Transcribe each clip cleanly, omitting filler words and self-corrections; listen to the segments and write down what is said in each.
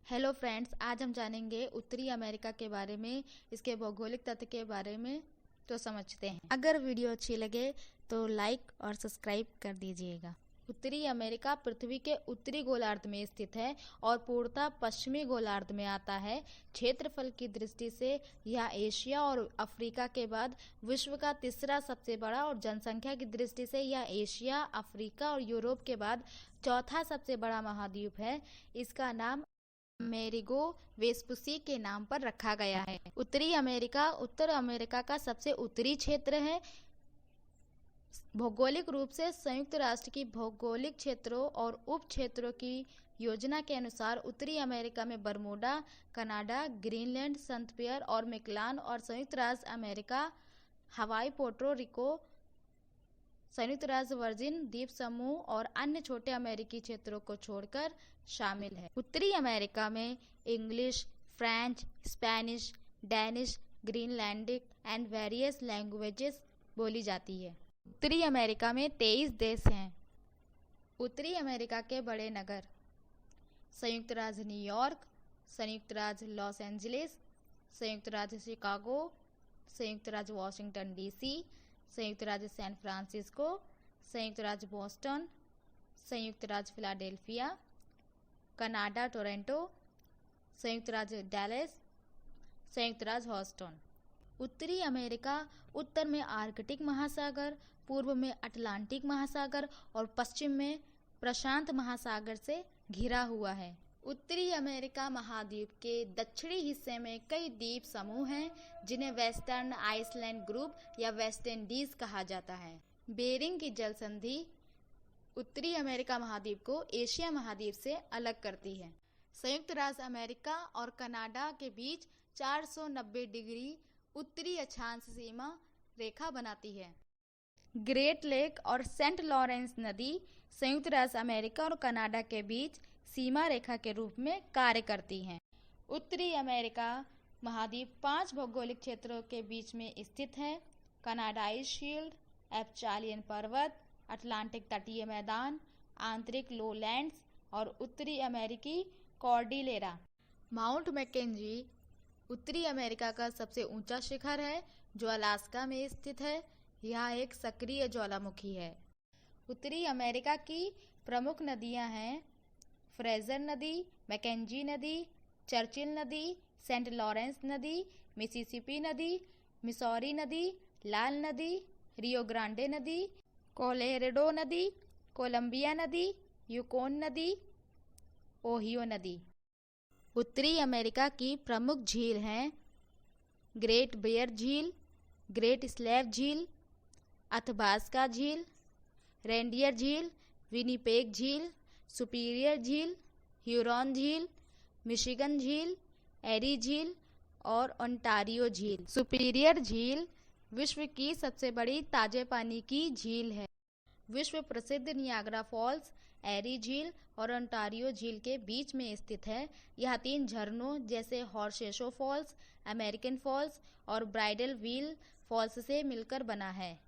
Hello friends, आज हम जानेंगे उत्तरी अमेरिका के बारे में, इसके भौगोलिक तथ्य के बारे में। तो समझते हैं। अगर वीडियो अच्छी लगे तो लाइक और सब्सक्राइब कर दीजिएगा। उत्तरी अमेरिका पृथ्वी के उत्तरी गोलार्ध में स्थित है और पूर्णतः पश्चिमी गोलार्ध में आता है। क्षेत्रफल की दृष्टि से यह एशिया और अफ्रीका के बाद विश्व का तीसरा सबसे बड़ा और जनसंख्या की दृष्टि से यह एशिया, अफ्रीका और यूरोप के बाद चौथा सबसे बड़ा महाद्वीप है। इसका नाम अमेरिगो वेस्पुसी के नाम पर रखा गया है। उत्तरी अमेरिका उत्तर अमेरिका का सबसे उत्तरी क्षेत्र है। भौगोलिक रूप से संयुक्त राष्ट्र की भौगोलिक क्षेत्रों और उप क्षेत्रों की योजना के अनुसार उत्तरी अमेरिका में बरमूडा, कनाडा, ग्रीनलैंड, सेंट पियर और मैकलान और संयुक्त राज्य अमेरिका, हवाई, पोर्टो रिको, संयुक्त राज्य वर्जिन द्वीप समूह और अन्य छोटे अमेरिकी क्षेत्रों को छोड़कर शामिल है। उत्तरी अमेरिका में English, French, Spanish, Danish, Greenlandic and various languages बोली जाती है। उत्तरी अमेरिका में 23 देश हैं। उत्तरी अमेरिका के बड़े नगर: संयुक्त राज्य न्यूयॉर्क, संयुक्त राज्य लॉस एंजलिस, संयुक्त राज्य शिकागो, संयुक्त राज्य वाशिंगटन डीसी, संयुक्त राज्य सैन फ्रांसिस्को, संयुक्त राज्य बोस्टन, संयुक्त राज्य फिलाडेल्फिया, कनाडा टोरंटो, संयुक्त राज्य डैलस, संयुक्त राज्य ह्यूस्टन। उत्तरी अमेरिका उत्तर में आर्कटिक महासागर, पूर्व में अटलांटिक महासागर और पश्चिम में प्रशांत महासागर से घिरा हुआ है। उत्तरी अमेरिका महाद्वीप के दक्षिणी हिस्से में कई द्वीप समूह हैं, जिन्हें वेस्टर्न आइसलैंड ग्रुप या वेस्ट इंडीज कहा जाता है। बेरिंग की जल संधि उत्तरी अमेरिका महाद्वीप को एशिया महाद्वीप से अलग करती है। संयुक्त राज्य अमेरिका और कनाडा के बीच 490 डिग्री उत्तरी अक्षांश सीमा रेखा बनाती है। ग्रेट लेक और सेंट लॉरेंस नदी संयुक्त राज्य अमेरिका और कनाडा के बीच सीमा रेखा के रूप में कार्य करती हैं। उत्तरी अमेरिका महाद्वीप 5 भौगोलिक क्षेत्रों के बीच में स्थित है: कनाडाई शील्ड, एपचालियन पर्वत, अटलांटिक तटीय मैदान, आंतरिक लोलैंड्स और उत्तरी अमेरिकी कॉर्डिलेरा। माउंट मैकेंजी उत्तरी अमेरिका का सबसे ऊंचा शिखर है, जो अलास्का में स्थित है। यह एक सक्रिय ज्वालामुखी है। उत्तरी अमेरिका की प्रमुख नदियां हैं: फ्रेजर नदी, मैकेंजी नदी, चर्चिल नदी, सेंट लॉरेंस नदी, मिसिसिपी नदी, मिसौरी नदी, लाल नदी, रियो ग्रांडे नदी, कोलोराडो नदी, कोलंबिया नदी, यूकोन नदी, ओहियो नदी। उत्तरी अमेरिका की प्रमुख झील हैं: ग्रेट बियर झील, ग्रेट स्लैव झील, अथबास्का झील, रेंडियर झील, विनिपेग झील, सुपीरियर झील, ह्यूरॉन झील, मिशिगन झील, एरी झील और ओंटारियो झील। सुपीरियर झील विश्व की सबसे बड़ी ताजे पानी की झील है। विश्व प्रसिद्ध नियाग्रा फॉल्स, एरी झील और ओंटारियो झील के बीच में स्थित है। यह 3 झरनों जैसे हॉर्सेशो फॉल्स, अमेरिकन फॉल्स और ब्राइडल व्हील फॉल्स से मिलकर बना है।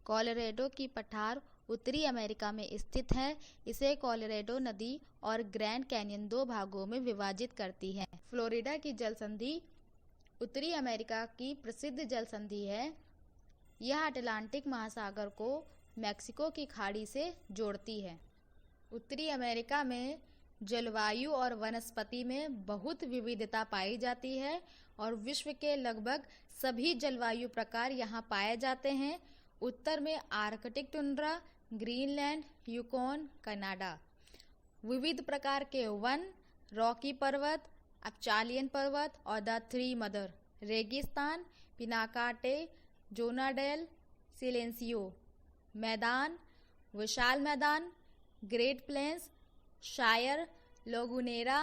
कोलोराडो की पठार उत्तरी अमेरिका में स्थित है। इसे कोलोराडो नदी और ग्रैंड कैनियन 2 भागों में विभाजित करती है। फ्लोरिडा की जल संधि उत्तरी अमेरिका की प्रसिद्ध जल संधि है। यह अटलांटिक महासागर को मैक्सिको की खाड़ी से जोड़ती है। उत्तरी अमेरिका में जलवायु और वनस्पति में बहुत विविधता पाई जाती है और विश्व के लगभग सभी जलवायु प्रकार यहाँ पाए जाते हैं। उत्तर में Arctic tundra, Greenland, Yukon, Canada. विविध प्रकार के वन, रॉकी पर्वत, अपचालियन पर्वत और द थ्री मदर। रेगिस्तान, पिनाकाटे, जोनाडेल, सिलेंसियो। मैदान, विशाल मैदान, ग्रेट प्लेन्स, शायर, लोगुनेरा,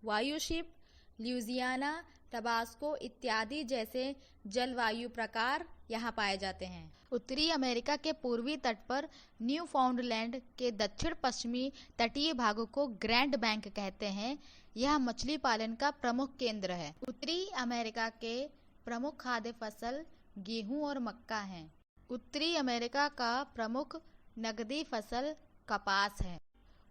वायुशिप, ल्यूजियाना, टबास्को इत्यादि जैसे जलवायु प्रकार यहाँ पाए जाते हैं। उत्तरी अमेरिका के पूर्वी तट पर न्यू फाउंडलैंड के दक्षिण पश्चिमी तटीय भागों को ग्रैंड बैंक कहते हैं। यह मछली पालन का प्रमुख केंद्र है। उत्तरी अमेरिका के प्रमुख खाद्य फसल गेहूं और मक्का हैं। उत्तरी अमेरिका का प्रमुख नकदी फसल कपास है।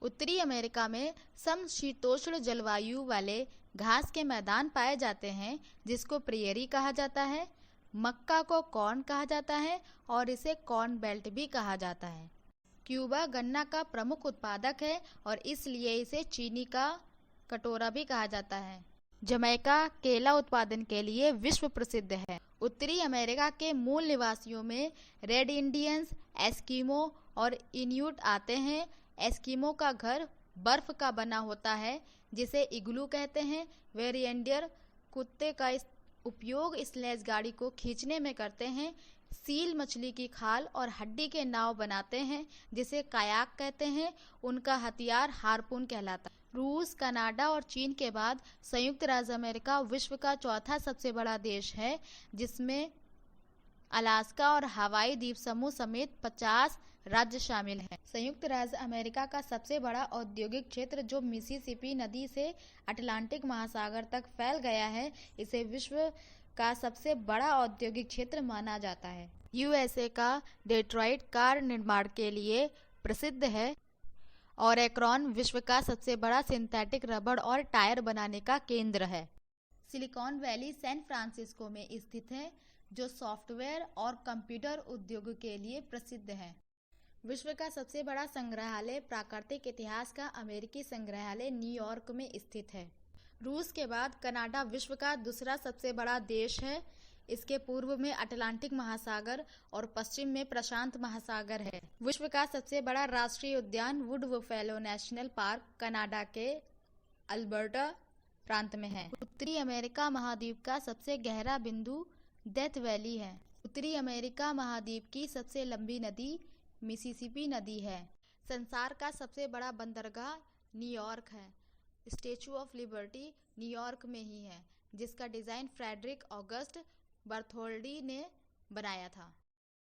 उत्तरी अमेरिका में समशीतोष्ण जलवायु वाले घास के मैदान पाए जाते हैं, जिसको प्रेयरी कहा जाता है। मक्का को कॉर्न कहा जाता है और इसे कॉर्न बेल्ट भी कहा जाता है। क्यूबा गन्ना का प्रमुख उत्पादक है और इसलिए इसे चीनी का कटोरा भी कहा जाता है। जमैका केला उत्पादन के लिए विश्व प्रसिद्ध है। उत्तरी अमेरिका के मूल निवासियों में रेड इंडियंस, एस्किमो और इन्यूट आते हैं। एस्किमो का घर बर्फ का बना होता है, जिसे इग्लू कहते हैं। वे रेनडियर कुत्ते का उपयोग स्लेज गाड़ी को खींचने में करते हैं। सील मछली की खाल और हड्डी के नाव बनाते हैं, जिसे कायाक कहते हैं। उनका हथियार हार्पून कहलाता है। रूस, कनाडा और चीन के बाद संयुक्त राज्य अमेरिका विश्व का चौथा सबसे बड़ा देश है, जिसमें अलास्का और हवाई द्वीप समूह समेत 50 राज्य शामिल हैं। संयुक्त राज्य अमेरिका का सबसे बड़ा औद्योगिक क्षेत्र, जो मिसिसिपी नदी से अटलांटिक महासागर तक फैल गया है, इसे विश्व का सबसे बड़ा औद्योगिक क्षेत्र माना जाता है। यूएसए का डेट्रॉइट कार निर्माण के लिए प्रसिद्ध है और एक्रोन विश्व का सबसे बड़ा सिंथेटिक रबड़ और टायर बनाने का केंद्र है। सिलिकॉन वैली सैन फ्रांसिस्को में स्थित है, जो सॉफ्टवेयर और कंप्यूटर उद्योग के लिए प्रसिद्ध है। विश्व का सबसे बड़ा संग्रहालय प्राकृतिक इतिहास का अमेरिकी संग्रहालय न्यूयॉर्क में स्थित है। रूस के बाद कनाडा विश्व का दूसरा सबसे बड़ा देश है। इसके पूर्व में अटलांटिक महासागर और पश्चिम में प्रशांत महासागर है। विश्व का सबसे बड़ा राष्ट्रीय उद्यान would buffalo national park Canada के अल्बर्टा प्रांत में है। उत्तरी अमेरिका महाद्वीप का सबसे गहरा बिंदु डेथ वैली है। उत्तरी अमेरिका महाद्वीप की सबसे लंबी नदी मिसिसिपी नदी है। संसार का सबसे बड़ा बंदरगाह न्यूयॉर्क है। स्टैच्यू ऑफ लिबर्टी न्यूयॉर्क में ही है, जिसका डिजाइन फ्रेडरिक ऑगस्ट बर्थोल्डी ने बनाया था।